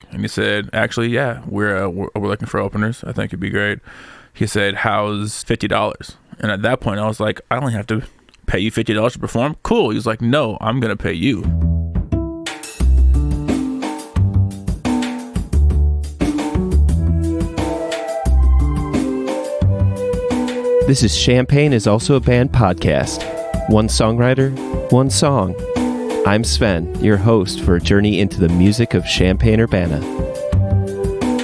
And he said, actually, yeah, we're looking for openers. I think it'd be great. He said, how's $50? And at that point, I was like, I only have to pay you $50 to perform? Cool. He was like, no, I'm going to pay you. This is Champagne is Also a Band podcast. One songwriter, one song. I'm Sven, your host for a journey into the music of Champaign-Urbana.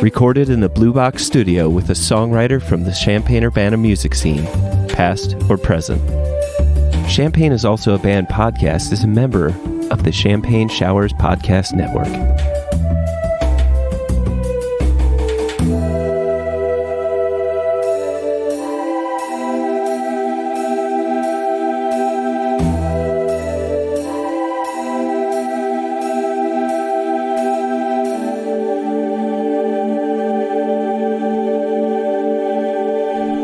Recorded in the Blue Box studio with a songwriter from the Champaign-Urbana music scene, past or present. Champagne is Also a Band podcast is a member of the Champagne Showers Podcast Network.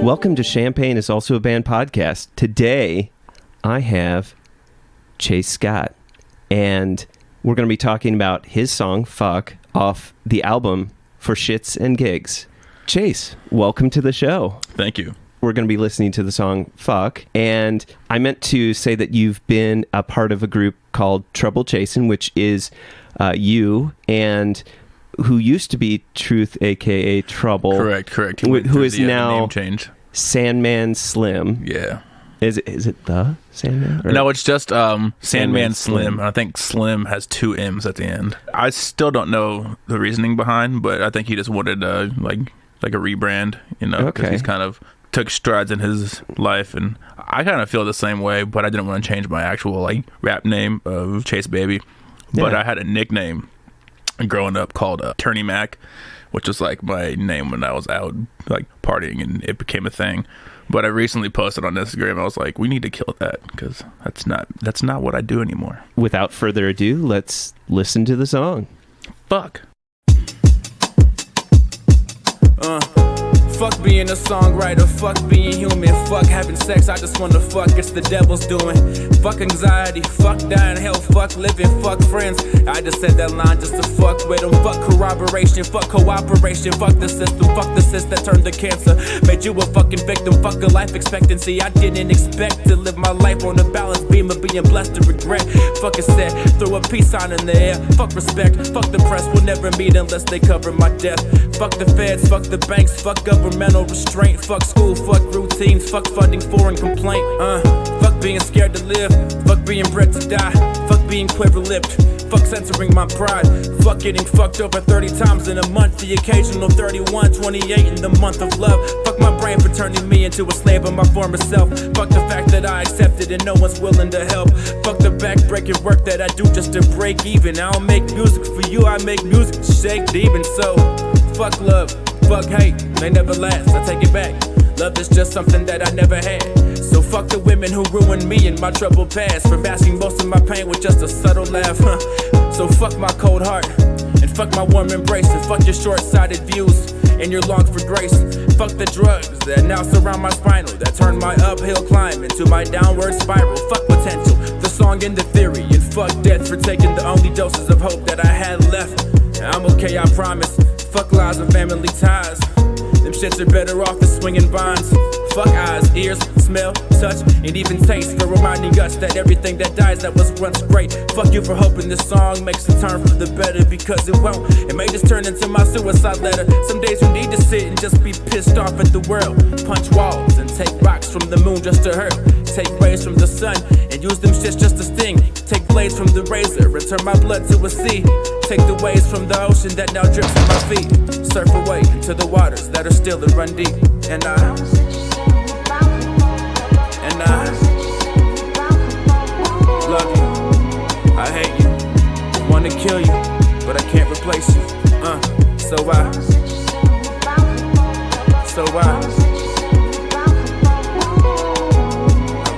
Welcome to Champagne is Also a Band podcast. Today, I have Chase Scott, and we're going to be talking about his song, Fuck, off the album For Shits and Gigs. Chase, welcome to the show. Thank you. We're going to be listening to the song Fuck, and I meant to say that you've been a part of a group called Trouble Chasin, which is you and who used to be Truth, a.k.a. Trouble. Correct. Who is now name change. Sandman Slim. Yeah. Is it the Sandman? Or? No, it's just Sandman Slim. I think Slim has two M's at the end. I still don't know the reasoning behind, but I think he just wanted like a rebrand, because he's kind of took strides in his life, and I kind of feel the same way, but I didn't want to change my actual rap name of Chase Baby. But I had a nickname growing up called Turny Mac, which was my name when I was out partying, and it became a thing. But I recently posted on Instagram, I was like, we need to kill that, because that's not what I do anymore. Without further ado, let's listen to the song. Fuck. Fuck being a songwriter, fuck being human, fuck having sex, I just wanna fuck, it's the devil's doing. Fuck anxiety, fuck dying, hell, fuck living, fuck friends. I just said that line just to fuck with them. Fuck corroboration, fuck cooperation, fuck the cyst that turned to cancer. Made you a fucking victim, fuck a life expectancy. I didn't expect to live my life on a balance beam of being blessed to regret. Fuck a set, throw a peace sign in the air. Fuck respect, fuck the press, we'll never meet unless they cover my death. Fuck the feds, fuck the banks, fuck governmental restraint. Fuck school, fuck routines, fuck funding foreign complaint. Fuck being scared to live, fuck being bred to die. Fuck being quiver-lipped, fuck censoring my pride. Fuck getting fucked over 30 times in a month. The occasional 31, 28 in the month of love. Fuck my brain for turning me into a slave of my former self. Fuck the fact that I accept it and no one's willing to help. Fuck the back-breaking work that I do just to break even. I don't make music for you, I make music to shake demons. So, fuck love, fuck hate, they never last, I take it back. Love is just something that I never had. So fuck the women who ruined me in my troubled past, for masking most of my pain with just a subtle laugh. So fuck my cold heart, and fuck my warm embrace, and fuck your short-sighted views and your long for grace. Fuck the drugs that now surround my spinal, that turn my uphill climb into my downward spiral. Fuck potential, the song and the theory, and fuck death for taking the only doses of hope that I had left. I'm okay, I promise. Fuck lies and family ties. Them shits are better off than swinging vines. Fuck eyes, ears, smell, touch, and even taste, for reminding us that everything that dies that was once great. Fuck you for hoping this song makes a turn for the better, because it won't. It may just turn into my suicide letter. Some days you need to sit and just be pissed off at the world. Punch walls and take rocks from the moon just to hurt. Take rays from the sun and use them shits just to sting. Take blades from the razor and turn my blood to a sea. Take the waves from the ocean that now drips at my feet. Surf away into the waters that are still and run deep. And I love you, I hate you, wanna kill you, but I can't replace you. So I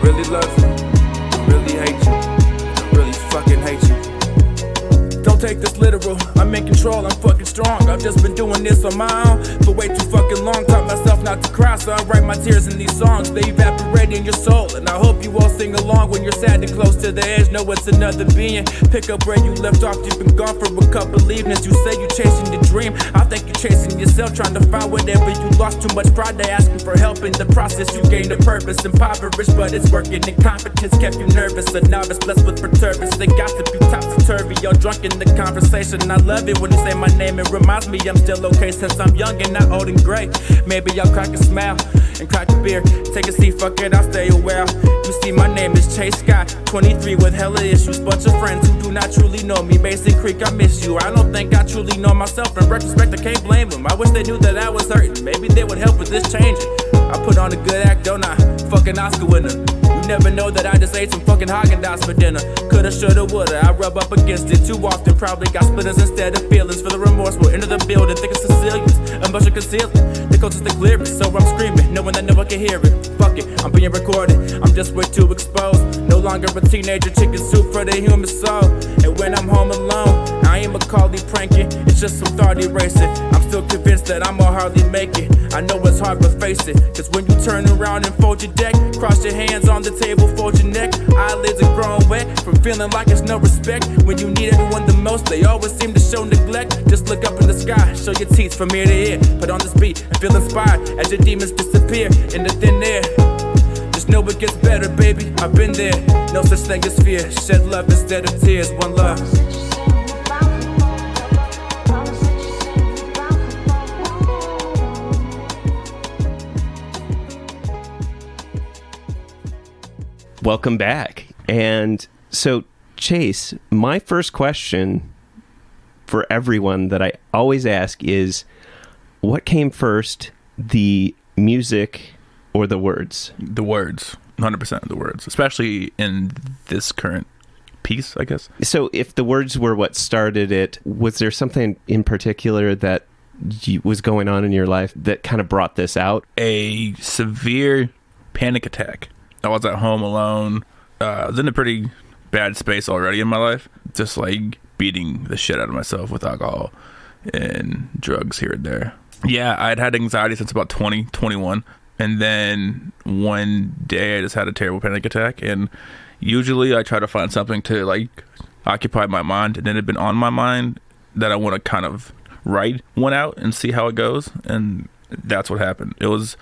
really love you, I really hate you, I really fucking hate you. Don't take this literal. I'm in control, I'm fucking strong. I've just been doing this on my own for way too fucking long. Taught myself not to cry, so I write my tears in these songs. They evaporate in your soul, and I hope you all sing along when you're sad and close to the edge. Know it's another being. Pick up where you left off. You've been gone for a couple evenings. You say you're chasing your dream. I think you're chasing yourself, trying to find whatever you lost. Too much pride, they asking for help in the process. You gained a purpose, impoverished, but it's working. Incompetence kept you nervous. A novice blessed with perturbance. They got to be topsy-turvy. You're drunk in the conversation. I love it when you say my name. It reminds me I'm still okay since I'm young and not old and gray. Maybe I'll crack a smile and crack a beer. Take a seat, fuck it, I'll stay a while. You see, my name is Chase Scott, 23 with hella issues. Bunch of friends who do not truly know me. Mason Creek, I miss you. I don't think I truly know myself. In retrospect, I can't blame them. I wish they knew that I was hurting. Maybe they would help with this changing. I put on a good act, don't I? Fucking Oscar winner. You never know that I just ate some fucking Haagen-Dazs for dinner. Coulda, shoulda, woulda. I rub up against it too often. Probably got splitters instead of feelings. For the remorseful, into the building. Think it's Sicilians. Emotion concealing. The coast is the clearest. So I'm screaming, knowing that no one can hear it. Fuck it, I'm being recorded. I'm just way too exposed. No longer a teenager. Chicken soup for the human soul. And when I'm home alone, I ain't Macaulay pranking. It's just some thought erasing. I'm still convinced that I'ma hardly make it. I know it's hard, but face it. Cause when you turn around and fold your deck, cross your hands on the table, fold your neck. Eyelids are growing wet from feeling like it's no respect. When you need everyone the most, they always seem to show neglect. Just look up in the sky, show your teeth from ear to ear. Put on this beat and feel inspired as your demons disappear in the thin air. Just know it gets better, baby. I've been there. No such thing as fear. Shed love instead of tears. One love. Welcome back. And so, Chase, my first question for everyone that I always ask is, what came first, the music or the words? The words. 100% of the words, especially in this current piece, I guess. So if the words were what started it, was there something in particular that was going on in your life that kind of brought this out? A severe panic attack. I was at home alone. I was in a pretty bad space already in my life. Just like beating the shit out of myself with alcohol and drugs here and there. Yeah, I'd had anxiety since about 21. And then one day I just had a terrible panic attack. And usually I try to find something to like occupy my mind. And it had been on my mind that I want to kind of write one out and see how it goes. And that's what happened. It was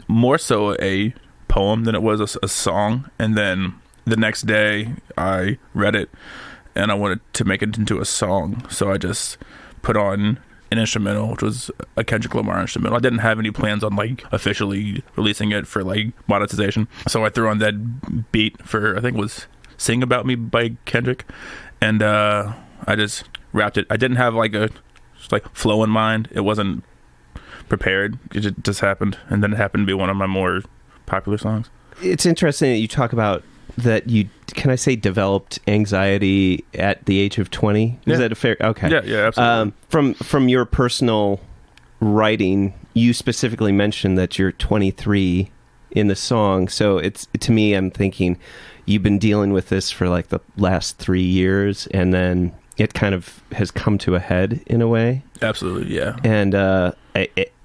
more so a poem than it was a song. And then the next day I read it and I wanted to make it into a song, so I just put on an instrumental, which was a Kendrick Lamar instrumental. I didn't have any plans on like officially releasing it for like monetization, so I threw on that beat for, I think it was Sing About Me by Kendrick, and I just rapped it. I didn't have like a flow in mind. It wasn't prepared. It just happened, and then it happened to be one of my more popular songs. It's interesting that you talk about that you, can I say, developed anxiety at the age of 20? Yeah. Is that a fair? Okay. Yeah, absolutely. From your personal writing, you specifically mentioned that you're 23 in the song. So it's, to me, I'm thinking you've been dealing with this for like the last 3 years, and then it kind of has come to a head in a way. Absolutely, yeah. And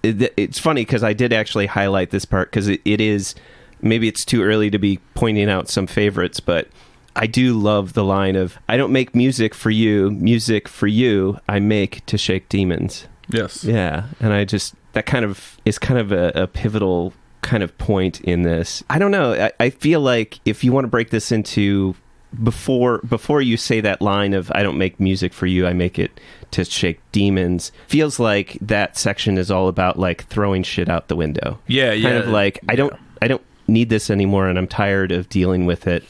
it's funny because I did actually highlight this part because it is, maybe it's too early to be pointing out some favorites, but I do love the line of, I don't make music for you, I make to shake demons. Yes. Yeah. And I just, that kind of is kind of a pivotal kind of point in this. I don't know. I feel like if you want to break this into, before you say that line of, I don't make music for you, I make it to shake demons, feels like that section is all about like throwing shit out the window. Yeah. Kind of like, I don't need this anymore and I'm tired of dealing with it.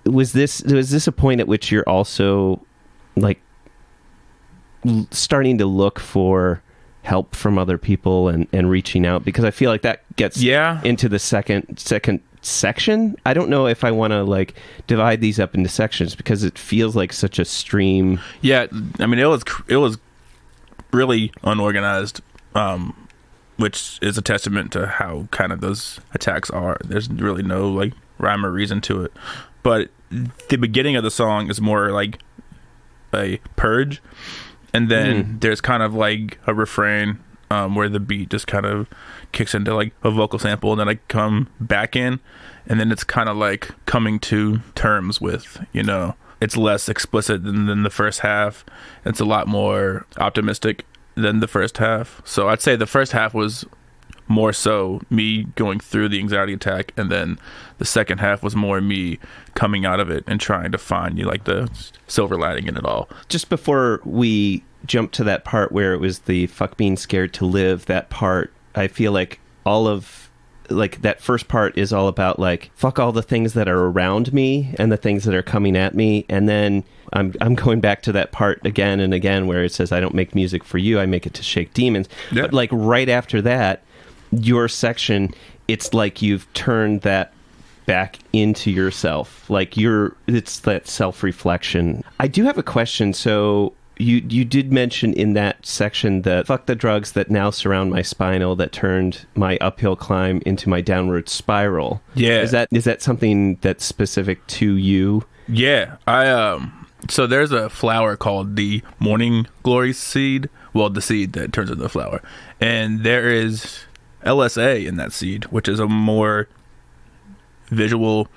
Was this a point at which you're also like starting to look for help from other people and reaching out? Because I feel like that gets into the second section. I don't know if I want to like divide these up into sections because it feels like such a stream. Yeah, I mean it was really unorganized, which is a testament to how kind of those attacks are. There's really no like rhyme or reason to it. But the beginning of the song is more like a purge, and then there's kind of like a refrain where the beat just kind of kicks into like a vocal sample, and then I come back in, and then it's kind of like coming to terms with, you know, it's less explicit than the first half. It's a lot more optimistic than the first half. So I'd say the first half was more so me going through the anxiety attack, and then the second half was more me coming out of it and trying to find, you like, the silver lining in it all. Just before we jump to that part where it was the fuck being scared to live, that part, I feel like all of, like, that first part is all about, like, fuck all the things that are around me and the things that are coming at me. And then I'm going back to that part again and again where it says, I don't make music for you, I make it to shake demons. Yeah. But, like, right after that, your section, it's like you've turned that back into yourself. Like, it's that self-reflection. I do have a question. So you did mention in that section that fuck the drugs that now surround my spinal that turned my uphill climb into my downward spiral. Yeah. Is that something that's specific to you? Yeah. So there's a flower called the morning glory seed. Well, the seed that turns into the flower. And there is LSA in that seed, which is a more visual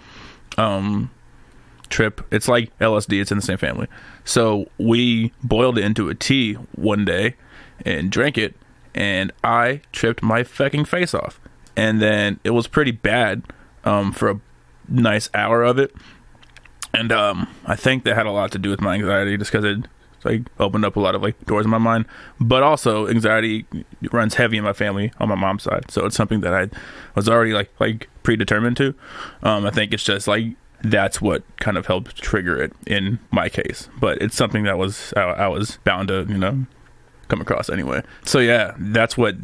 trip. It's like LSD, it's in the same family. So we boiled it into a tea one day and drank it, and I tripped my fucking face off. And then it was pretty bad for a nice hour of it. And I think that had a lot to do with my anxiety, just because it like opened up a lot of like doors in my mind. But also anxiety runs heavy in my family on my mom's side, so it's something that I was already like predetermined to. I think it's just like that's what kind of helped trigger it in my case, but it's something that I was bound to, you know, come across anyway. So yeah, that's what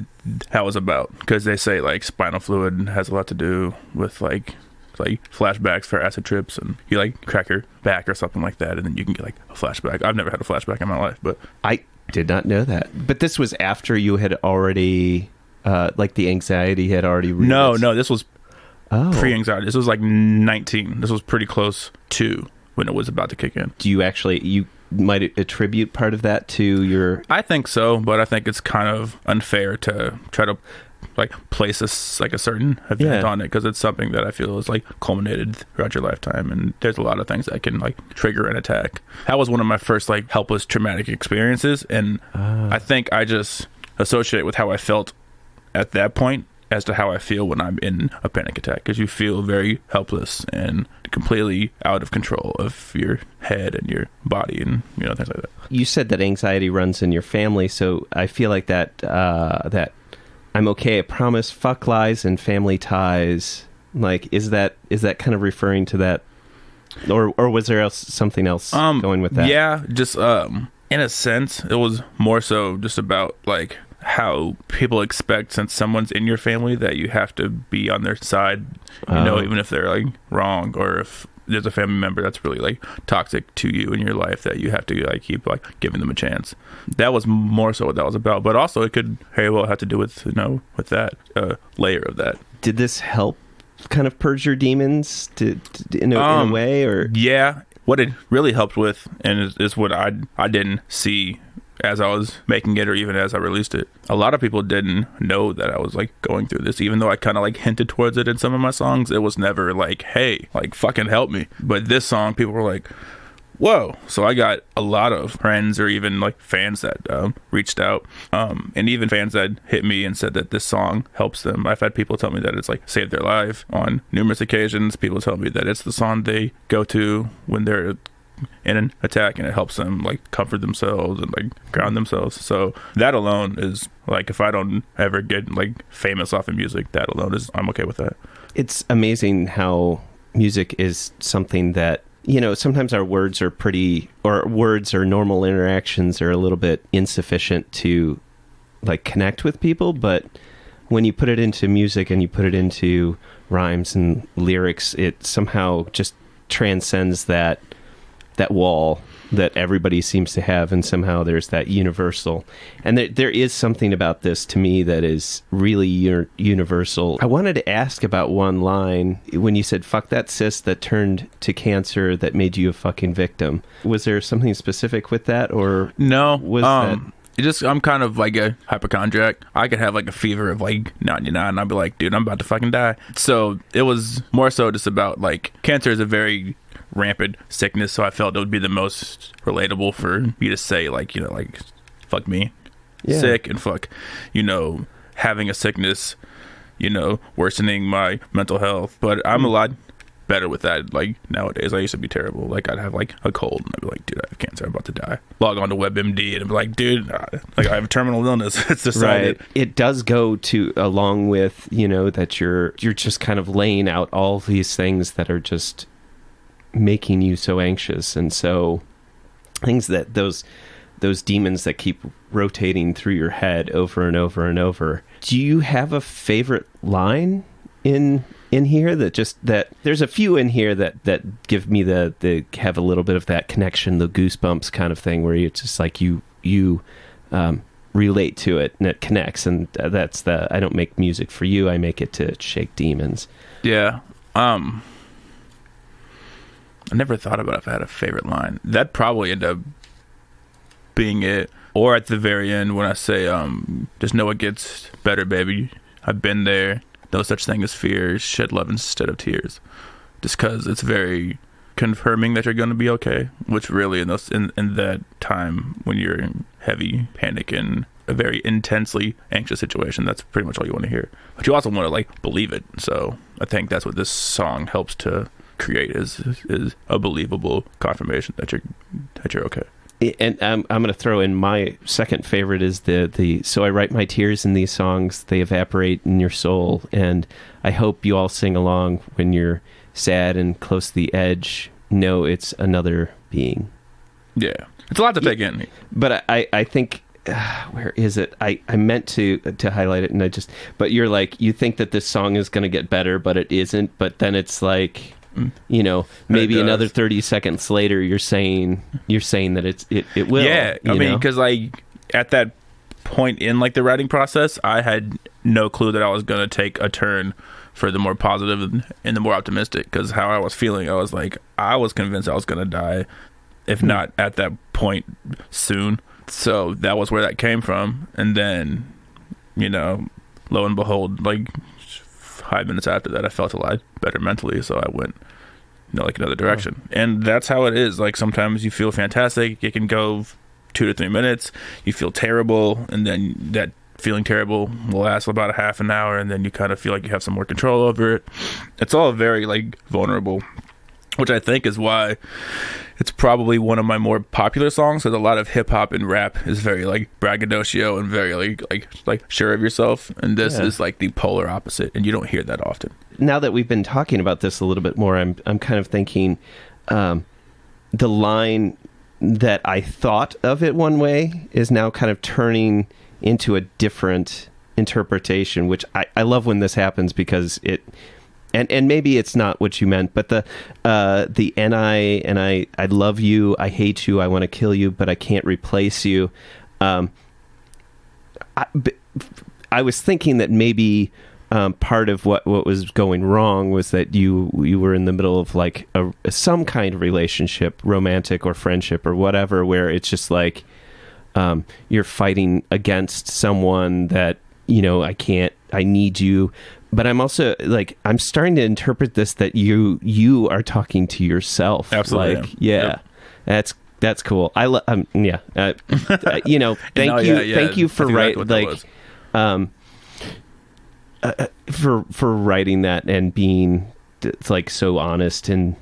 that was about, because they say like spinal fluid has a lot to do with like flashbacks for acid trips, and you like crack your back or something like that, and then you can get like a flashback. I've never had a flashback in my life, but I did not know that. But this was after you had already like the anxiety had already No, this was pre-anxiety. This was like 19. This was pretty close to when it was about to kick in. Do you might attribute part of that to your... I think so, but I think it's kind of unfair to try to like place a certain event on it, because it's something that I feel is like culminated throughout your lifetime, and there's a lot of things that can like trigger an attack. That was one of my first like helpless traumatic experiences, and I think I just associate with how I felt at that point as to how I feel when I'm in a panic attack, because you feel very helpless and completely out of control of your head and your body, and you know, things like that. You said that anxiety runs in your family, so I feel like that that I'm okay, I promise, fuck lies and family ties. Like, is that kind of referring to that, or was there something else going with that? Yeah, just in a sense, it was more so just about like how people expect, since someone's in your family, that you have to be on their side, you know, even if they're like wrong, or if there's a family member that's really like toxic to you in your life, that you have to like keep like giving them a chance. That was more so what that was about, but also it could very well have to do with, you know, with that layer of that. Did this help kind of purge your demons in a way, or? Yeah, what it really helped with, and is what I didn't see as I was making it, or even as I released it. A lot of people didn't know that I was like going through this, even though I kind of like hinted towards it in some of my songs. It was never like, hey, like fucking help me. But this song, people were like, whoa. So I got a lot of friends, or even like fans that reached out, and even fans that hit me and said that this song helps them. I've had people tell me that it's like saved their life on numerous occasions. People tell me that it's the song they go to when they're in an attack, and it helps them like comfort themselves and like ground themselves. So that alone is like, if I don't ever get like famous off of music, that alone is, I'm okay with that. It's amazing how music is something that, you know, sometimes our words are words or normal interactions are a little bit insufficient to like connect with people, but when you put it into music and you put it into rhymes and lyrics, it somehow just transcends that that wall that everybody seems to have, and somehow there's that universal. And there is something about this to me that is really universal. I wanted to ask about one line when you said, fuck that cyst that turned to cancer that made you a fucking victim. Was there something specific with that, or no? Was that... I'm kind of like a hypochondriac. I could have like a fever of like 99 and I'd be like, dude, I'm about to fucking die. So it was more so just about like, cancer is a very rampant sickness, so I felt it would be the most relatable for me to say, like, you know, like, fuck me, sick, and fuck, you know, having a sickness, you know, worsening my mental health. But I'm a lot better with that. Like, nowadays, I used to be terrible. Like, I'd have like a cold and I'd be like, dude, I have cancer, I'm about to die. Log on to WebMD and I'd be like, dude, like, I have a terminal illness. It's decided. Right. It does go to along with, you know, that you're just kind of laying out all these things that are just making you so anxious, and so things that those demons that keep rotating through your head over and over and over. Do you have a favorite line in here that there's a few in here that give me the have a little bit of that connection, the goosebumps kind of thing, where you just like you relate to it and it connects, and that's I don't make music for you, I make it to shake demons. Yeah. I never thought about if I had a favorite line. That'd probably end up being it. Or at the very end when I say, just know it gets better, baby. I've been there. No such thing as fear. Shed love instead of tears. Just because it's very confirming that you're going to be okay. Which really, in that time when you're in heavy panic and a very intensely anxious situation, that's pretty much all you want to hear. But you also want to, like, believe it. So I think that's what this song helps to create is a believable confirmation that you're okay. And I'm going to throw in my second favorite is the so I write my tears in these songs, they evaporate in your soul, and I hope you all sing along when you're sad and close to the edge. No, it's another being. Yeah, it's a lot to take in. But I think where is it? I meant to highlight it, and but you're like, you think that this song is going to get better, but it isn't. But then it's like, you know, maybe another 30 seconds later, you're saying that it will. Yeah, I mean, because like at that point in like the writing process, I had no clue that I was going to take a turn for the more positive and the more optimistic. Because how I was feeling, I was like, I was convinced I was going to die, if not at that point soon. So that was where that came from. And then, you know, lo and behold, like 5 minutes after that, I felt a lot better mentally, so I went, you know, like another direction. And that's how it is. Like, sometimes you feel fantastic, it can go 2 to 3 minutes, you feel terrible, and then that feeling terrible will last about a half an hour, and then you kind of feel like you have some more control over it. It's all very, like, vulnerable, which I think is why it's probably one of my more popular songs, because a lot of hip-hop and rap is very, like, braggadocio and very, like sure of yourself, and this is, like, the polar opposite, and you don't hear that often. Now that we've been talking about this a little bit more, I'm kind of thinking the line that I thought of it one way is now kind of turning into a different interpretation, which I love when this happens, because it... And maybe it's not what you meant, but the I love you, I hate you, I want to kill you, but I can't replace you. I was thinking that maybe part of what was going wrong was that you were in the middle of like some kind of relationship, romantic or friendship or whatever, where it's just like you're fighting against someone that, you know, I need you. But I'm also like, I'm starting to interpret this that you are talking to yourself. Absolutely. Like, yeah, yep. That's cool. You know, thank you for for writing that and being like so honest in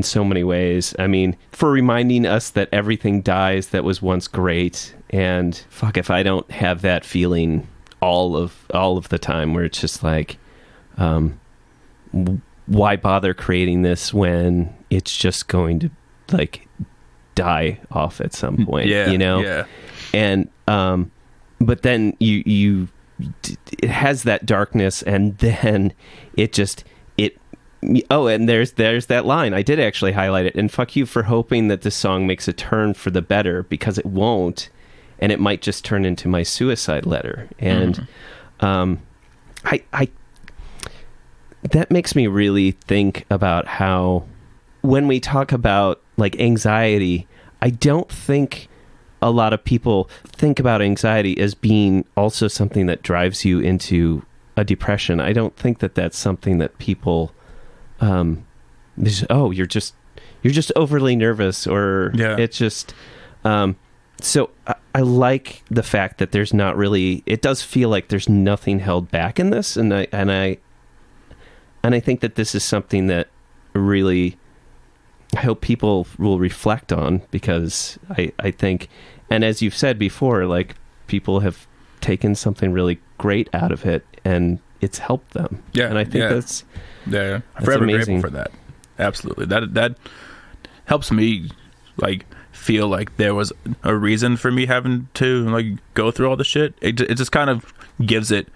so many ways. I mean, for reminding us that everything dies that was once great, and fuck if I don't have that feeling all of the time, where it's just like, why bother creating this when it's just going to like die off at some point, you know? Yeah. And but then it has that darkness, and then it Oh, and there's that line. I did actually highlight it. And fuck you for hoping that this song makes a turn for the better, because it won't, and it might just turn into my suicide letter. And I that makes me really think about how, when we talk about like anxiety, I don't think a lot of people think about anxiety as being also something that drives you into a depression. I don't think that that's something that people you're just overly nervous, or it's just so I like the fact that there's not really, it does feel like there's nothing held back in this, and I think that this is something that really I hope people will reflect on, because I think, and as you've said before, like, people have taken something really great out of it and it's helped them. Yeah. And I think that's I'm forever amazing. grateful for that. Absolutely. That helps me like feel like there was a reason for me having to like go through all the shit. It just kind of gives it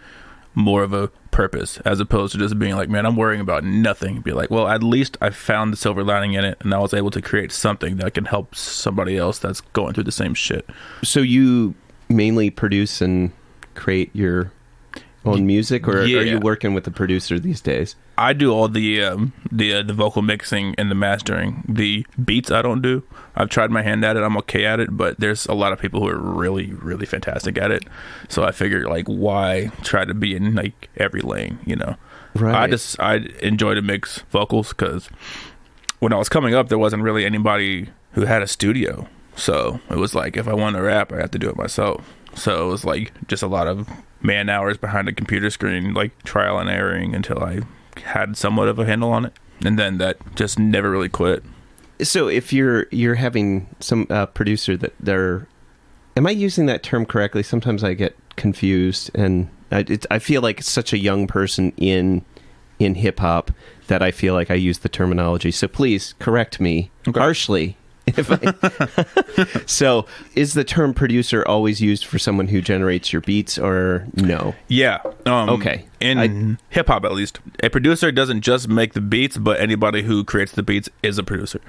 more of a purpose, as opposed to just being like, man, I'm worrying about nothing. Be like, well, at least I found the silver lining in it, and I was able to create something that can help somebody else that's going through the same shit. So you mainly produce and create your own music, or are you working with a producer these days? I do all the vocal mixing and the mastering. The beats I don't do. I've tried my hand at it. I'm okay at it, but there's a lot of people who are really, really fantastic at it. So I figure, like, why try to be in like every lane, you know? Right. I enjoy to mix vocals, because when I was coming up, there wasn't really anybody who had a studio. So it was like, if I want to rap, I have to do it myself. So it was like just a lot of man hours behind a computer screen, like trial and erroring, until I had somewhat of a handle on it, and then that just never really quit. So if you're having some producer that they're, am I using that term correctly? Sometimes I get confused, and I feel like it's such a young person in hip hop that I feel like I use the terminology. So please correct me harshly. So is the term producer always used for someone who generates your beats, or no? Yeah. Okay. In hip hop, at least, a producer doesn't just make the beats, but anybody who creates the beats is a producer.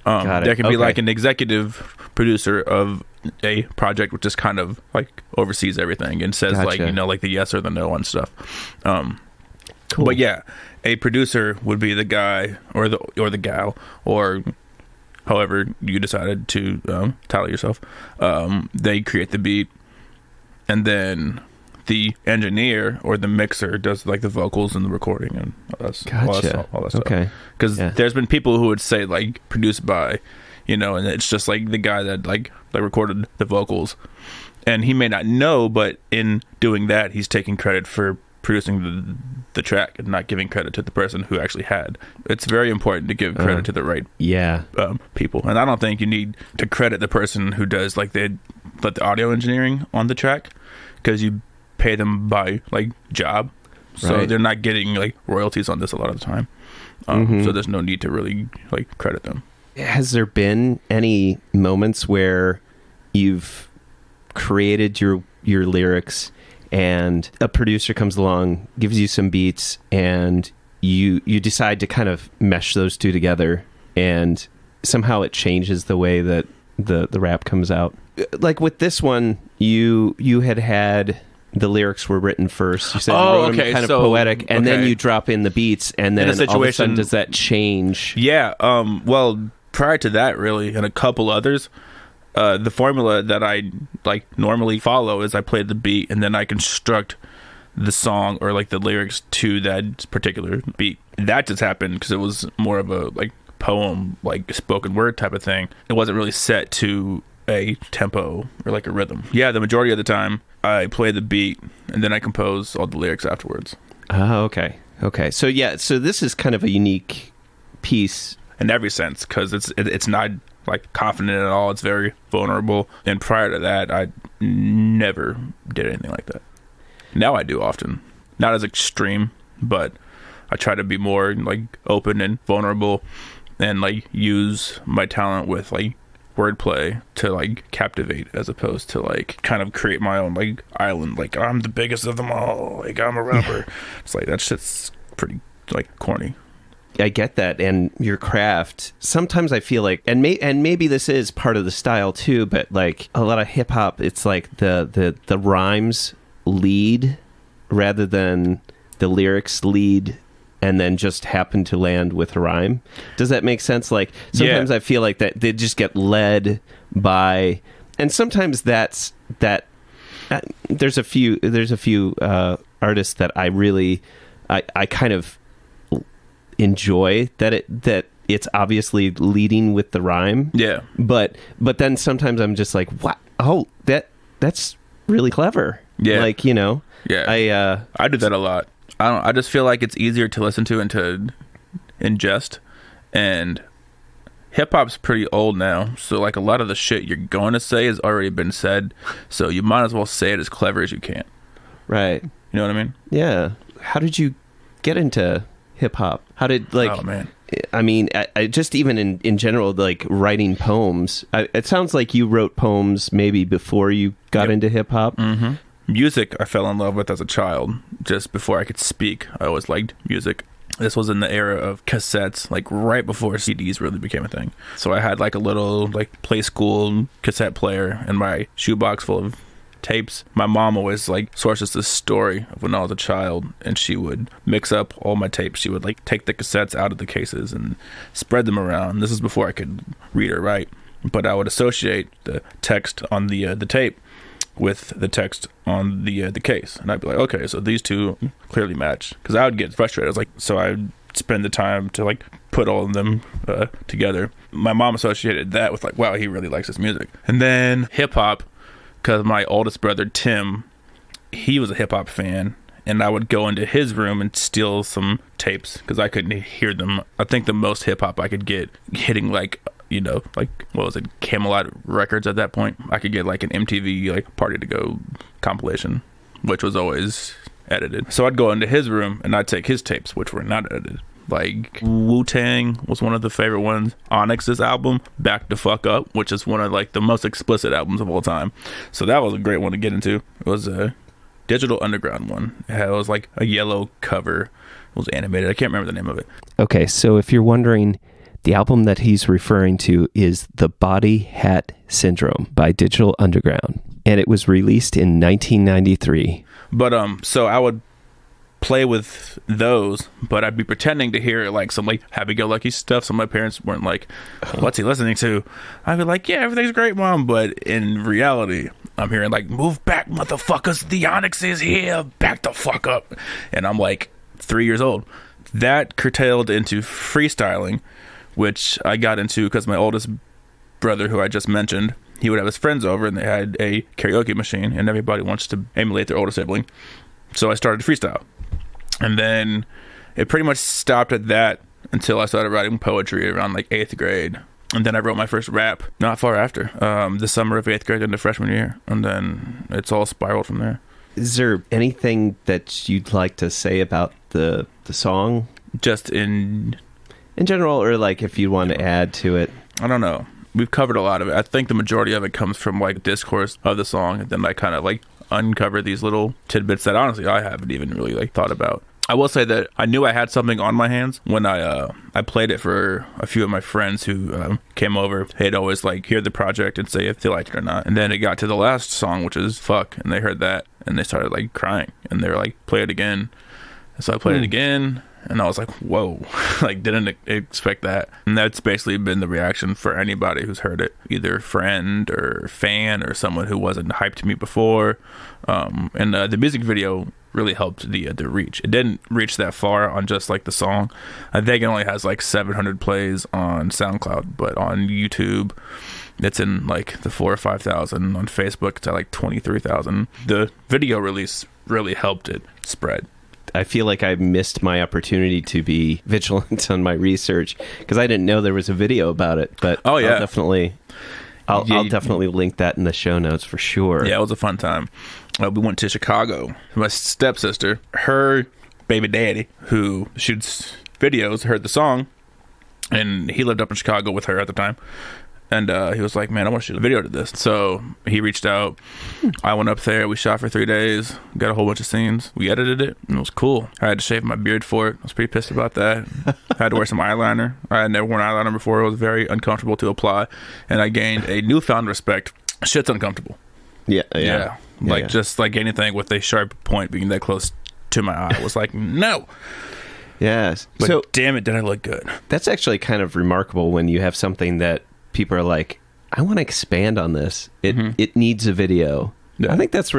There can be like an executive producer of a project, which just kind of like oversees everything and says like, you know, like the yes or the no on stuff. Cool. But yeah, a producer would be the guy or the gal, or however you decided to title yourself. They create the beat, and then the engineer or the mixer does like the vocals and the recording and all that stuff. Okay. Because there's been people who would say like produced by, you know, and it's just like the guy that like recorded the vocals, and he may not know, but in doing that, he's taking credit for producing the track and not giving credit to the person who actually had. It's very important to give credit to the right people, and I don't think you need to credit the person who does like the audio engineering on the track, because you pay them by like job, so they're not getting like royalties on this a lot of the time. So there's no need to really like credit them. Has there been any moments where you've created your lyrics and a producer comes along, gives you some beats, and you decide to kind of mesh those two together, and somehow it changes the way that the rap comes out? Like with this one, you had the lyrics were written first. You said you wrote them kind of poetic, and then you drop in the beats, and then all of a sudden, does that change? Yeah. Well, prior to that, really, and a couple others, the formula that I like normally follow is I play the beat, and then I construct the song or like the lyrics to that particular beat. That just happened because it was more of a like poem, like spoken word type of thing. It wasn't really set to a tempo or like a rhythm. Yeah, the majority of the time I play the beat and then I compose all the lyrics afterwards. Oh, okay. So so this is kind of a unique piece in every sense, because it's not like confident at all. It's very vulnerable. And prior to that, I never did anything like that. Now I do often, not as extreme, but I try to be more like open and vulnerable, and like use my talent with like wordplay to like captivate, as opposed to like kind of create my own like island, like I'm the biggest of them all, like I'm a rapper. It's like that shit's pretty like corny. get that, and your craft. Sometimes I feel like, and maybe this is part of the style too, but like a lot of hip hop, it's like the rhymes lead rather than the lyrics lead and then just happen to land with a rhyme. Does that make sense? Like sometimes I feel like that they just get led by, and sometimes that's that. There's a few artists that I really I kind of enjoy that it's obviously leading with the rhyme. Yeah. But then sometimes I'm just like, what? Oh, that's really clever. Yeah. Like, you know. Yeah. I do that a lot. I just feel like it's easier to listen to and to ingest, and hip hop's pretty old now. So like a lot of the shit you're going to say has already been said. So you might as well say it as clever as you can. Right. You know what I mean? Yeah. How did you get into hip hop? How did, like, oh man, I mean, I just even in general, like writing poems, it sounds like you wrote poems maybe before you got into hip hop. Mm-hmm. Music I fell in love with as a child. Just before I could speak, I always liked music. This was in the era of cassettes, like right before CDs really became a thing. So I had like a little like Playskool cassette player in my shoebox full of tapes. My mom always like sources this story of when I was a child, and she would mix up all my tapes. She would like take the cassettes out of the cases and spread them around. This is before I could read or write, but I would associate the text on the tape with the text on the case, and I'd be like, okay, so these two clearly match, because I would get frustrated. I was like, so I'd spend the time to like put all of them together. My mom associated that with like, wow, he really likes this music. And then hip hop, because my oldest brother Tim, he was a hip hop fan, and I would go into his room and steal some tapes because I couldn't hear them. I think the most hip hop I could get hitting like, you know, like, what was it, Camelot Records at that point. I could get like an MTV like Party to Go compilation, which was always edited. So I'd go into his room and I'd take his tapes, which were not edited. Like Wu-Tang was one of the favorite ones. Onyx's album, Bacdafucup, which is one of like the most explicit albums of all time. So that was a great one to get into. It was a Digital Underground one. It was like a yellow cover. It was animated. I can't remember the name of it. Okay, so if you're wondering, the album that he's referring to is The Body Hat Syndrome by Digital Underground, and it was released in 1993. But so I would play with those, but I'd be pretending to hear like some like happy-go-lucky stuff, so my parents weren't like, what's he listening to? I'd be like, yeah, everything's great, Mom. But in reality, I'm hearing like, move back, motherfuckers, the Onyx is here, back the fuck up. And I'm like 3 years old. That curtailed into freestyling, which I got into because my oldest brother, who I just mentioned, he would have his friends over and they had a karaoke machine, and everybody wants to emulate their older sibling. So I started freestyle. And then it pretty much stopped at that until I started writing poetry around like 8th grade. And then I wrote my first rap not far after, the summer of 8th grade into freshman year. And then it's all spiraled from there. Is there anything that you'd like to say about the song? Just in general, or like if you want to add to it? I don't know. We've covered a lot of it. I think the majority of it comes from like discourse of the song, and then I kind of like uncover these little tidbits that honestly I haven't even really like thought about. I will say that I knew I had something on my hands when I played it for a few of my friends who came over. They'd always like hear the project and say if they liked it or not. And then it got to the last song, which is Fuck, and they heard that and they started like crying, and they were like, play it again. And so I played it again, and I was like, whoa, like didn't expect that. And that's basically been the reaction for anybody who's heard it, either friend or fan or someone who wasn't hyped to me before. And the music video really helped the reach. It didn't reach that far on just like the song. I think it only has like 700 plays on SoundCloud, but on YouTube it's in like the 4,000 or 5,000. On Facebook it's at like 23,000. The video release really helped it spread. I feel like I missed my opportunity to be vigilant on my research because I didn't know there was a video about it. But oh yeah, I'll definitely link that in the show notes for sure. Yeah, it was a fun time. We went to Chicago. My stepsister, her baby daddy, who shoots videos, heard the song, and he lived up in Chicago with her at the time. And he was like, man, I want to shoot a video to this. So he reached out. I went up there. We shot for 3 days. Got a whole bunch of scenes. We edited it. And it was cool. I had to shave my beard for it. I was pretty pissed about that. I had to wear some eyeliner. I had never worn eyeliner before. It was very uncomfortable to apply. And I gained a newfound respect. Shit's uncomfortable. Yeah. Just like anything with a sharp point being that close to my eye was like, no. Yes. But so damn it, did I look good? That's actually kind of remarkable when you have something that people are like, I want to expand on this. It needs a video. Yeah. I think that's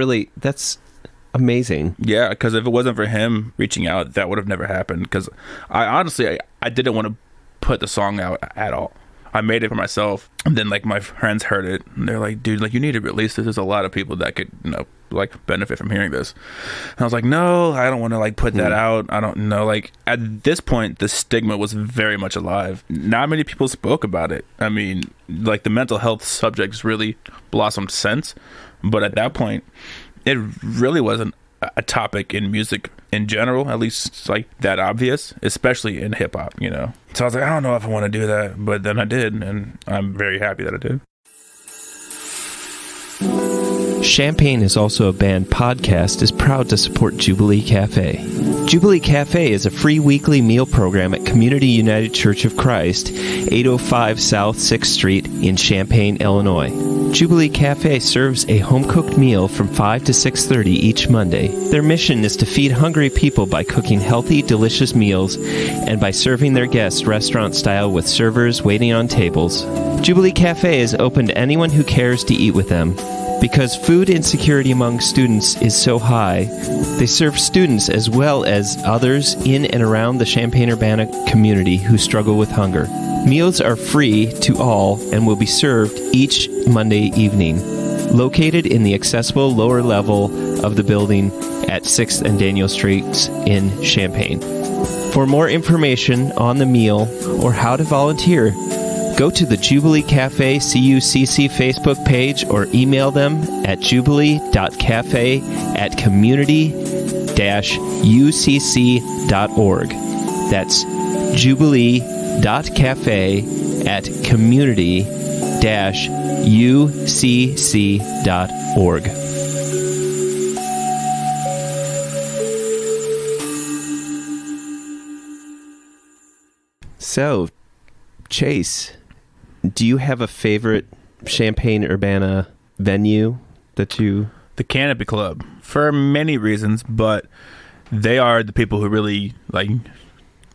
amazing. Yeah, because if it wasn't for him reaching out, that would have never happened. Because I honestly didn't want to put the song out at all. I made it for myself, and then like my friends heard it, and they're like, "Dude, like you need to release this. There's a lot of people that could, like benefit from hearing this." And I was like, "No, I don't want to like put that out. I don't know." Like at this point, the stigma was very much alive. Not many people spoke about it. I mean, like the mental health subjects really blossomed since, but at that point, it really wasn't a topic in music in general, at least like that obvious, especially in hip hop, So I was like, I don't know if I want to do that, but then I did, and I'm very happy that I did. Champagne is Also a Band podcast is proud to support Jubilee Cafe. Jubilee Cafe is a free weekly meal program at Community United Church of Christ, 805 South 6th Street in Champaign, Illinois. Jubilee Cafe serves a home-cooked meal from 5 to 6:30 each Monday. Their mission is to feed hungry people by cooking healthy, delicious meals and by serving their guests restaurant-style with servers waiting on tables. Jubilee Cafe is open to anyone who cares to eat with them. Because food insecurity among students is so high, they serve students as well as others in and around the Champaign-Urbana community who struggle with hunger. Meals are free to all and will be served each Monday evening. Located in the accessible lower level of the building at 6th and Daniel Streets in Champaign. For more information on the meal or how to volunteer, go to the Jubilee Cafe CUCC Facebook page or email them at jubilee.cafe@community-ucc.org. That's jubilee.cafe@community-ucc.org. So, Chase, do you have a favorite Champaign-Urbana venue that you... The Canopy Club, for many reasons, but they are the people who really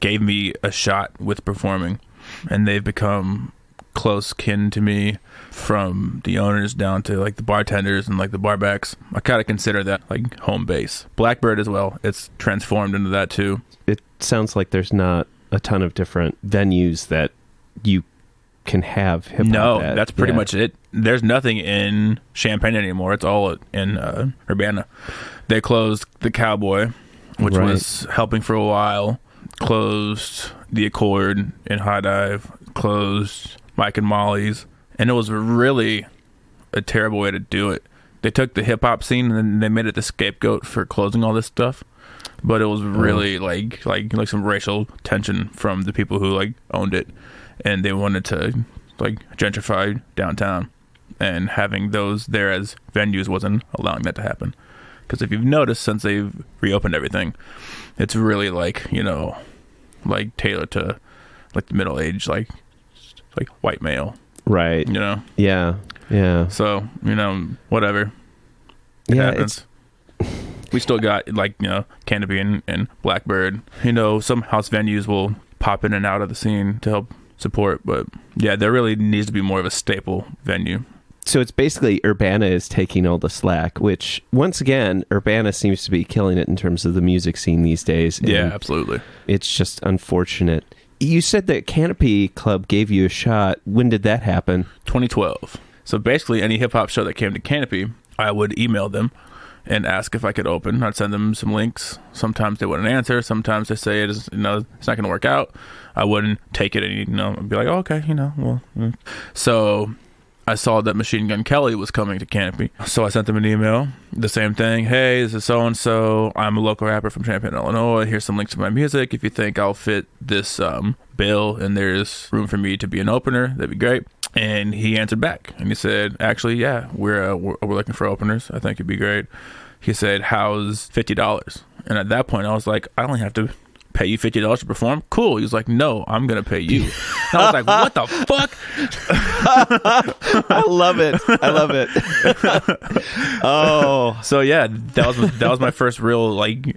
gave me a shot with performing, and they've become close kin to me, from the owners down to the bartenders and the barbacks. I kind of consider that home base. Blackbird as well, it's transformed into that too. It sounds like there's not a ton of different venues that you can have hip-hop No, at. that's pretty much it. There's nothing in Champaign anymore. It's all in Urbana. They closed the Cowboy, which was helping for a while. Closed the Accord in Highdive. Closed Mike and Molly's. And it was really a terrible way to do it. They took the hip-hop scene and then they made it the scapegoat for closing all this stuff. But it was really like some racial tension from the people who owned it. And they wanted to gentrify downtown, and having those there as venues wasn't allowing that to happen. Because if you've noticed, since they've reopened everything, it's really tailored to the middle age, white male, right? Yeah. So whatever. It happens. We still got Canopy and Blackbird. Some house venues will pop in and out of the scene to help support, but yeah, there really needs to be more of a staple venue. So it's basically Urbana is taking all the slack, which once again, Urbana seems to be killing it in terms of the music scene these days. Yeah, absolutely. It's just unfortunate. You said that Canopy Club gave you a shot. When did that happen? 2012. So basically any hip hop show that came to Canopy, I would email them and ask if I could open. I'd send them some links. Sometimes they wouldn't answer. Sometimes they say it's not going to work out. I wouldn't take it and I'd be like, oh, okay, well. So I saw that Machine Gun Kelly was coming to Canopy. So I sent them an email. The same thing. Hey, this is so-and-so. I'm a local rapper from Champaign, Illinois. Here's some links to my music. If you think I'll fit this bill and there's room for me to be an opener, that'd be great. And he answered back, and he said, actually, yeah, we're looking for openers. I think it'd be great. He said, how's $50? And at that point, I was like, I only have to pay you $50 to perform? Cool. He was like, no, I'm going to pay you. And I was like, what the fuck? I love it. Oh. So yeah, that was my first real like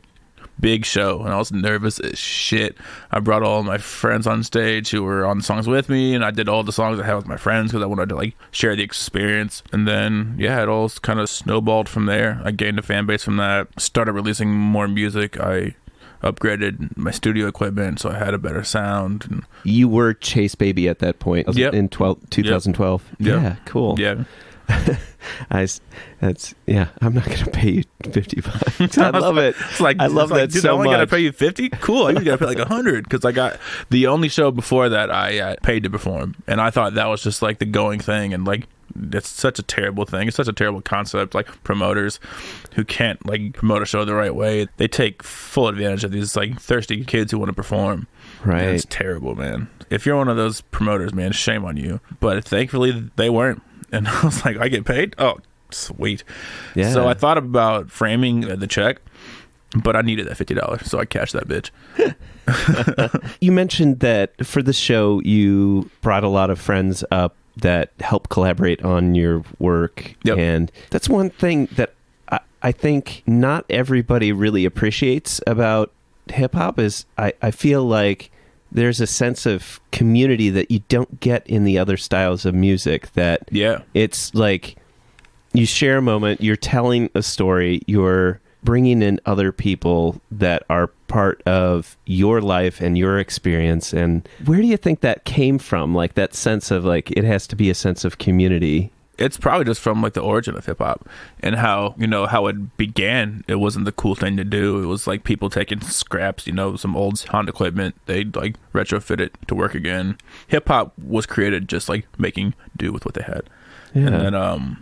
big show, and I was nervous as shit. I brought all my friends on stage who were on songs with me, and I did all the songs I had with my friends because I wanted to like share the experience. And then yeah, it all kind of snowballed from there. I gained a fan base from that, started releasing more music. I upgraded my studio equipment so I had a better sound. And you were Chase Baby at that point. Yep. In 2012. Yep. Yeah, cool. Yeah. I'm not gonna pay you $50. I love it. It's like, I love that, dude, so much. I only gotta pay you $50. Cool. I gotta pay like $100 because I got the only show before that I paid to perform, and I thought that was just like the going thing, and like it's such a terrible thing. It's such a terrible concept. Like promoters who can't like promote a show the right way, they take full advantage of these like thirsty kids who want to perform. Right. And it's terrible, man. If you're one of those promoters, man, shame on you. But thankfully they weren't. And I was like, I get paid? Oh, sweet. Yeah. So I thought about framing the check, but I needed that $50, so I cashed that bitch. You mentioned that for the show, you brought a lot of friends up that helped collaborate on your work. Yep. And that's one thing that I think not everybody really appreciates about hip-hop is I feel like there's a sense of community that you don't get in the other styles of music. That it's like you share a moment, you're telling a story, you're bringing in other people that are part of your life and your experience. And where do you think that came from? Like that sense of like, it has to be a sense of community. It's probably just from like the origin of hip hop and how, you know, how it began. It wasn't the cool thing to do. It was like people taking scraps, you know, some old Honda equipment. They'd like retrofit it to work again. Hip hop was created just like making do with what they had. Yeah. And then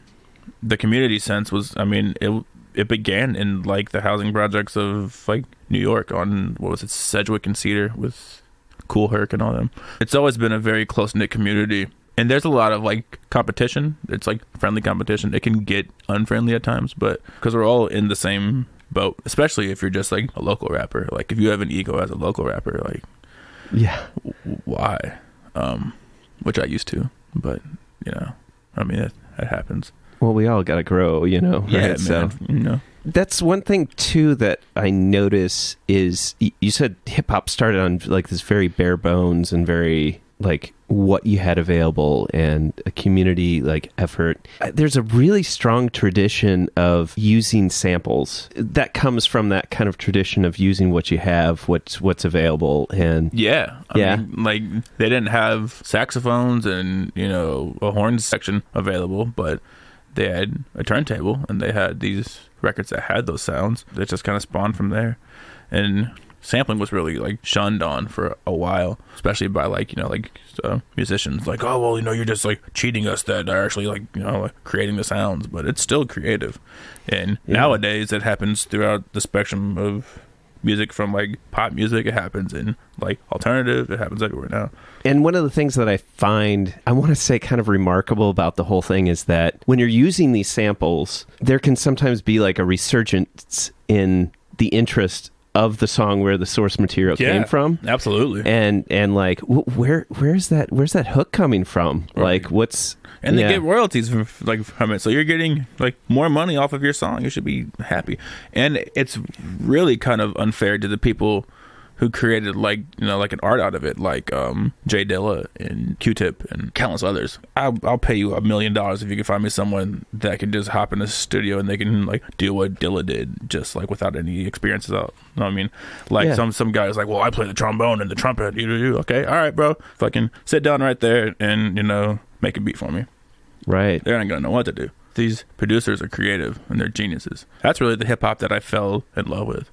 the community sense was, I mean, it began in like the housing projects of like New York on, what was it, Sedgwick and Cedar with Kool Herc and all them. It's always been a very close-knit community. And there's a lot of like competition. It's like friendly competition. It can get unfriendly at times, but because we're all in the same boat, especially if you're just like a local rapper. Like if you have an ego as a local rapper, like why? Which I used to, but you know, I mean, it happens. Well, we all got to grow, you know. Yeah, right? man. So, you know. That's one thing too that I notice is you said hip hop started on like this very bare bones and very like what you had available and a community like effort. There's a really strong tradition of using samples that comes from that kind of tradition of using what you have, what's available. And I mean, like they didn't have saxophones and, you know, a horns section available, but they had a turntable and they had these records that had those sounds that just kind of spawned from there. And sampling was really like shunned on for a while, especially by like, you know, like musicians like, oh, well, you know, you're just like cheating us that are actually like, you know, like creating the sounds, but it's still creative. And nowadays it happens throughout the spectrum of music, from like pop music, it happens in like alternative, it happens everywhere now. And one of the things that I find, I want to say kind of remarkable about the whole thing is that when you're using these samples, there can sometimes be like a resurgence in the interest of the song where the source material came from. Absolutely. And like where's that hook coming from? Right. Like what's and they get royalties from it, so you're getting like more money off of your song. You should be happy. And it's really kind of unfair to the people who created like, you know, like an art out of it, like J Dilla and Q-Tip and countless others. I'll pay you $1 million if you can find me someone that can just hop in the studio and they can like do what Dilla did, just like without any experiences out. You know what I mean? Like some guys like, well, I play the trombone and the trumpet. You okay? All right, bro. Fucking sit down right there and, you know, make a beat for me. Right. They aren't gonna know what to do. These producers are creative and they're geniuses. That's really the hip hop that I fell in love with.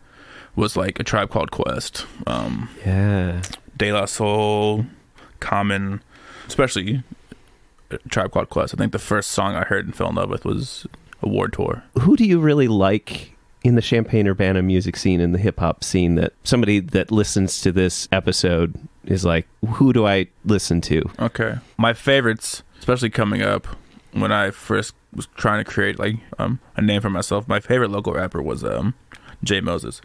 Was like A Tribe Called Quest, De La Soul, Common, especially A Tribe Called Quest. I think the first song I heard and fell in love with was Award Tour. Who do you really like in the Champaign-Urbana music scene, in the hip-hop scene, that somebody that listens to this episode is like, who do I listen to? Okay. My favorites especially coming up when I first was trying to create like a name for myself. My favorite local rapper was Jay Moses,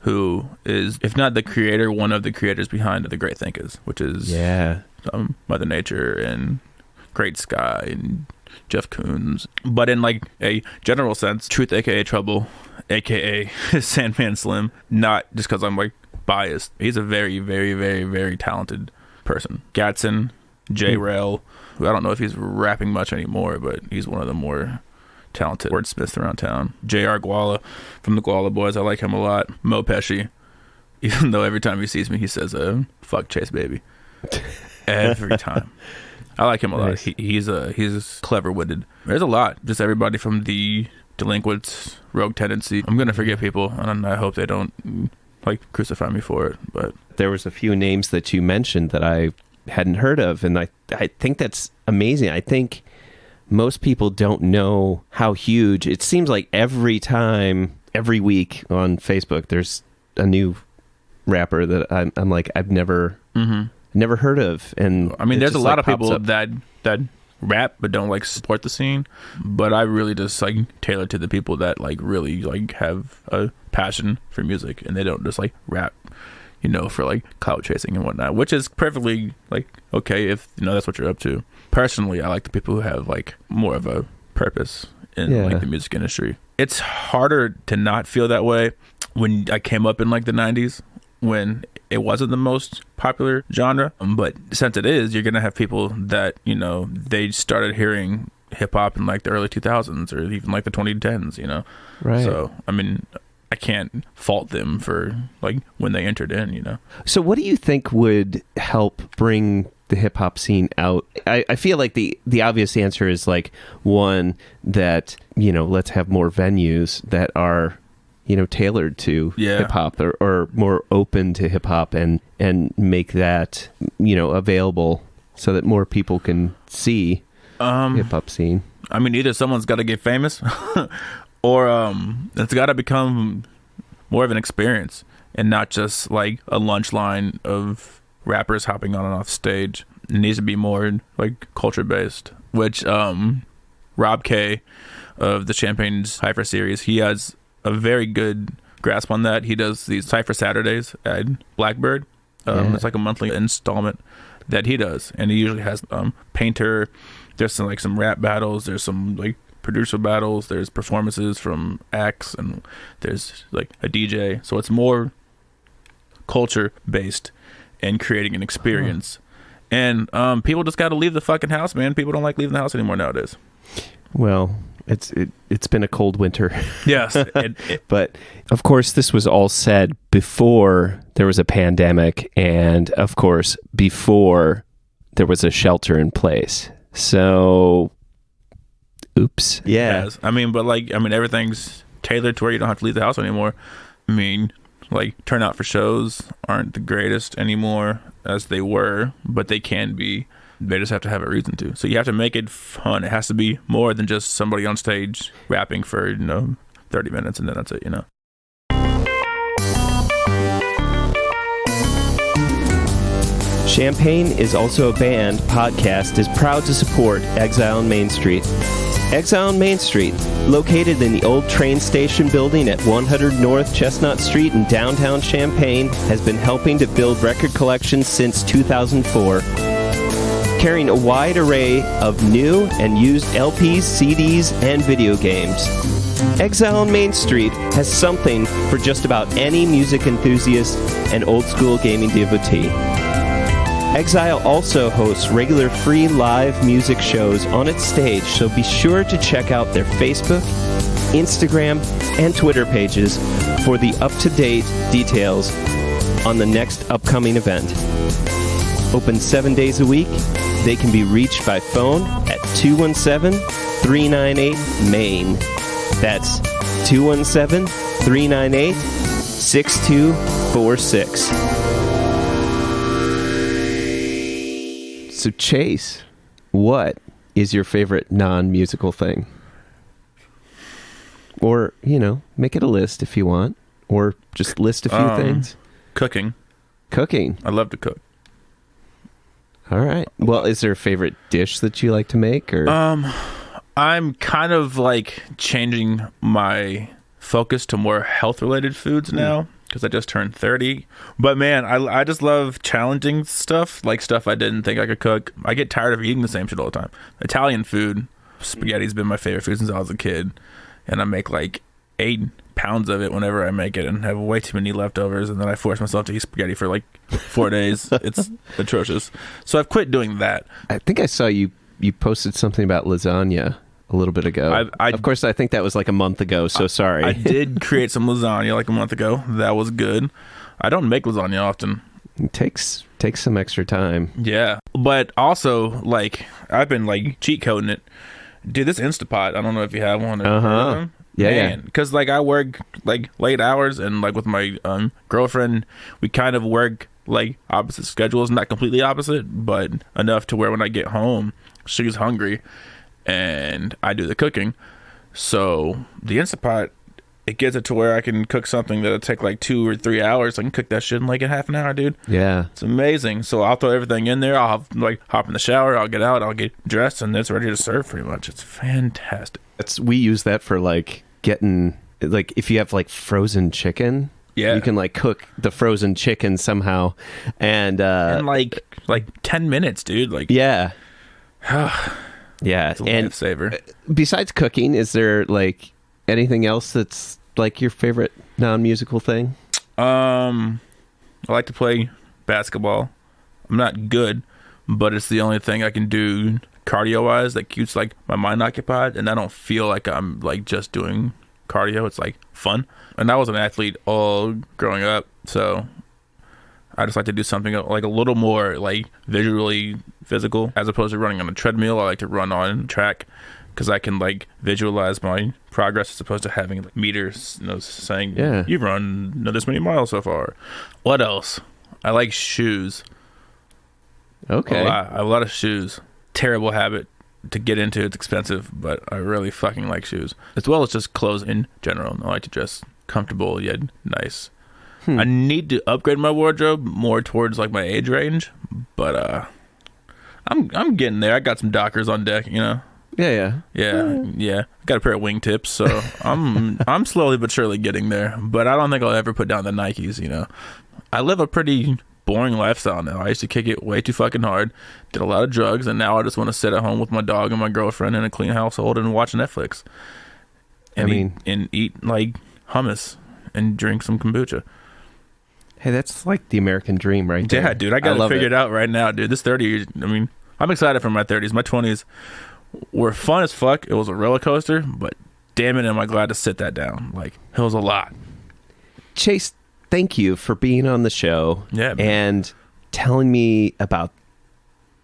who is, if not the creator, one of the creators behind The Great Thinkers, which is Mother Nature and Great Sky and Jeff Koons. But in like a general sense, Truth, aka Trouble, aka Sandman Slim, not just because I'm like biased. He's a very, very, very, very talented person. Gatson, J-Rail, who I don't know if he's rapping much anymore, but he's one of the more talented wordsmiths around town. J.R. Guala from the Guala Boys, I like him a lot. Mo Pesci, even though every time he sees me he says fuck Chase Baby every time. I like him a lot. He's clever-witted. There's a lot, just everybody from the Delinquents, Rogue Tendency. I'm gonna forget people, and I hope they don't like crucify me for it. But there was a few names that you mentioned that I hadn't heard of, and I think that's amazing. I think most people don't know how huge it seems like. Every week on Facebook there's a new rapper that I'm like, I've never heard of. And I mean, there's a lot of people that rap but don't like support the scene, but I really just like tailor to the people that like really like have a passion for music, and they don't just like rap, you know, for like clout chasing and whatnot, which is perfectly like okay if you know that's what you're up to. Personally, I like the people who have like more of a purpose in like the music industry. It's harder to not feel that way when I came up in like the 90s, when it wasn't the most popular genre. But since it is, you're gonna have people that, you know, they started hearing hip hop in like the early 2000s or even like the 2010s, you know. Right. So I mean, I can't fault them for like when they entered in, you know. So what do you think would help bring the hip hop scene out? I feel like the obvious answer is like, one, that, you know, let's have more venues that are, you know, tailored to hip hop or more open to hip hop, and make that, you know, available so that more people can see hip hop scene. I mean, either someone's got to get famous or it's got to become more of an experience and not just like a lunch line of rappers hopping on and off stage. It needs to be more like culture based, which Rob K of the Champagne's Cypher series, he has a very good grasp on that. He does these Cypher Saturdays at Blackbird. It's like a monthly installment that he does, and he usually has Painter. There's some rap battles, there's some like producer battles, there's performances from acts, and there's like a DJ. So it's more culture based and creating an experience. And people just got to leave the fucking house, man. People don't like leaving the house anymore nowadays. Well, it's been a cold winter. Yes. But of course this was all said before there was a pandemic, and of course before there was a shelter in place. So oops. Yeah. Yes. I mean, everything's tailored to where you don't have to leave the house anymore. I mean, like, turnout for shows aren't the greatest anymore as they were, but they can be. They just have to have a reason to. So you have to make it fun. It has to be more than just somebody on stage rapping for, you know, 30 minutes and then that's it, you know. Champagne is Also a Band podcast is proud to support Exile on Main Street. Exile on Main Street, located in the old train station building at 100 North Chestnut Street in downtown Champaign, has been helping to build record collections since 2004. Carrying a wide array of new and used LPs, CDs, and video games. Exile on Main Street has something for just about any music enthusiast and old-school gaming devotee. Exile also hosts regular free live music shows on its stage, so be sure to check out their Facebook, Instagram, and Twitter pages for the up-to-date details on the next upcoming event. Open 7 days a week, they can be reached by phone at 217-398-MAIN. That's 217-398-6246. So Chase, what is your favorite non-musical thing? Or, you know, make it a list if you want. Or just list a few things. Cooking. Cooking. I love to cook. All right. Well, is there a favorite dish that you like to make? Or I'm kind of like changing my focus to more health-related foods now because I just turned 30. But man, I just love challenging stuff, like stuff I didn't think I could cook. I get tired of eating the same shit all the time. Italian food, spaghetti's been my favorite food since I was a kid, and I make like 8 pounds of it whenever I make it and have way too many leftovers, and then I force myself to eat spaghetti for like 4 days. It's atrocious. So I've quit doing that. I think I saw you posted something about lasagna a little bit ago. Of course, I think that was like a month ago, so sorry. I did create some lasagna like a month ago. That was good. I don't make lasagna often. It takes some extra time. Yeah. But also, like, I've been like cheat coding it. Dude, this Instapot, I don't know if you have one. Yeah. Because like I work like late hours, and like with my girlfriend, we kind of work like opposite schedules. Not completely opposite, but enough to where when I get home, she's hungry and I do the cooking. So the Instapot, it gets it to where I can cook something that'll take like 2 or 3 hours. I can cook that shit in like a half an hour, dude. Yeah. It's amazing. So I'll throw everything in there. I'll like hop in the shower. I'll get out. I'll get dressed, and it's ready to serve pretty much. It's fantastic. We use that for like getting, like if you have like frozen chicken, you can like cook the frozen chicken somehow. And in like 10 minutes, dude. Like, yeah. It's a lifesaver. Besides cooking, is there like anything else that's like your favorite non-musical thing? I like to play basketball. I'm not good, but it's the only thing I can do cardio-wise that keeps like my mind occupied, and I don't feel like I'm like just doing cardio. It's like fun. And I was an athlete all growing up, so I just like to do something like a little more like visually physical as opposed to running on a treadmill. I like to run on track because I can like visualize my progress as opposed to having like meters, saying you've run this many miles so far. What else? I like shoes. Okay. I have a lot of shoes. Terrible habit to get into. It's expensive, but I really fucking like shoes. As well as just clothes in general. I like to dress comfortable yet nice. I need to upgrade my wardrobe more towards like my age range, but I'm getting there. I got some Dockers on deck, Yeah. I got a pair of wingtips, so I'm slowly but surely getting there. But I don't think I'll ever put down the Nikes. I live a pretty boring lifestyle now. I used to kick it way too fucking hard, did a lot of drugs, and now I just want to sit at home with my dog and my girlfriend in a clean household and watch Netflix. And eat like hummus and drink some kombucha. Hey, that's like the American dream right there. Yeah, dude, I got it figured out right now, dude. This 30 years, I'm excited for my 30s. My 20s were fun as fuck. It was a roller coaster, but damn it, am I glad to sit that down. Like, it was a lot. Chase, thank you for being on the show and telling me about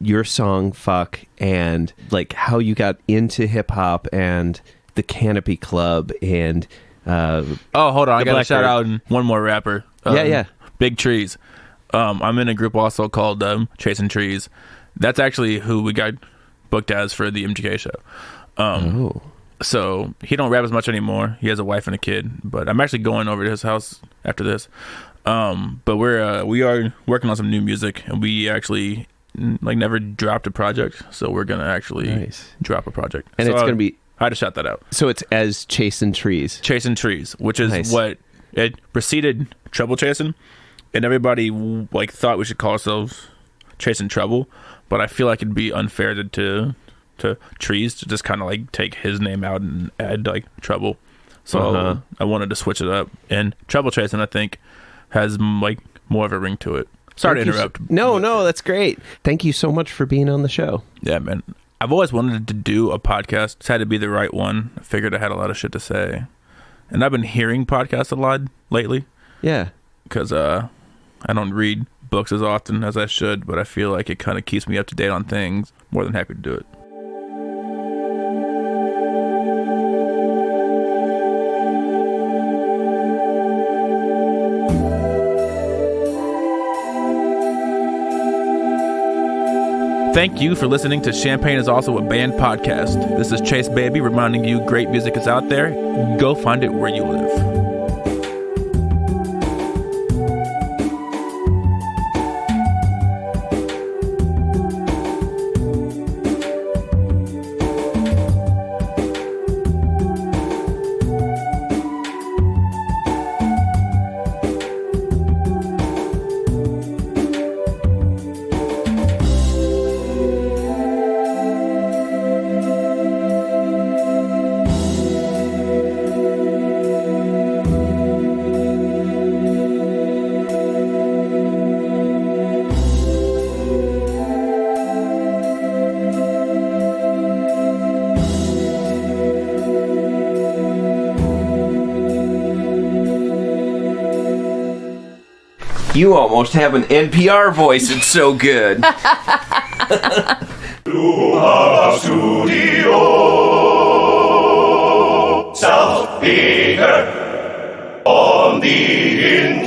your song, Fuck, and like how you got into hip hop and the Canopy Club and hold on, I gotta shout out one more rapper. Big Trees. I'm in a group also called Chasin Trees. That's actually who we got booked as for the MGK show. So he don't rap as much anymore. He has a wife and a kid, but I'm actually going over to his house after this. But we are working on some new music, and we actually like never dropped a project, so we're gonna actually drop a project. And so it's gonna be. I had to shout that out. So it's as Chasin Trees. Chasin Trees, which is what it preceded Trouble Chasin, and everybody like thought we should call ourselves Chasing Trouble, but I feel like it'd be unfair to Trees to just kind of like take his name out and add like Trouble. So I wanted to switch it up, and Trouble Chasin I think has like more of a ring to it. Sorry to interrupt. No, that's great. Thank you so much for being on the show. Yeah, man. I've always wanted to do a podcast. It's had to be the right one. I figured I had a lot of shit to say. And I've been hearing podcasts a lot lately. Yeah. Because I don't read books as often as I should, but I feel like it kind of keeps me up to date on things. More than happy to do it. Thank you for listening to Champagne is Also a Band podcast. This is Chase Baby reminding you great music is out there. Go find it where you live. You almost have an NPR voice. It's so good. Studio South Speaker on the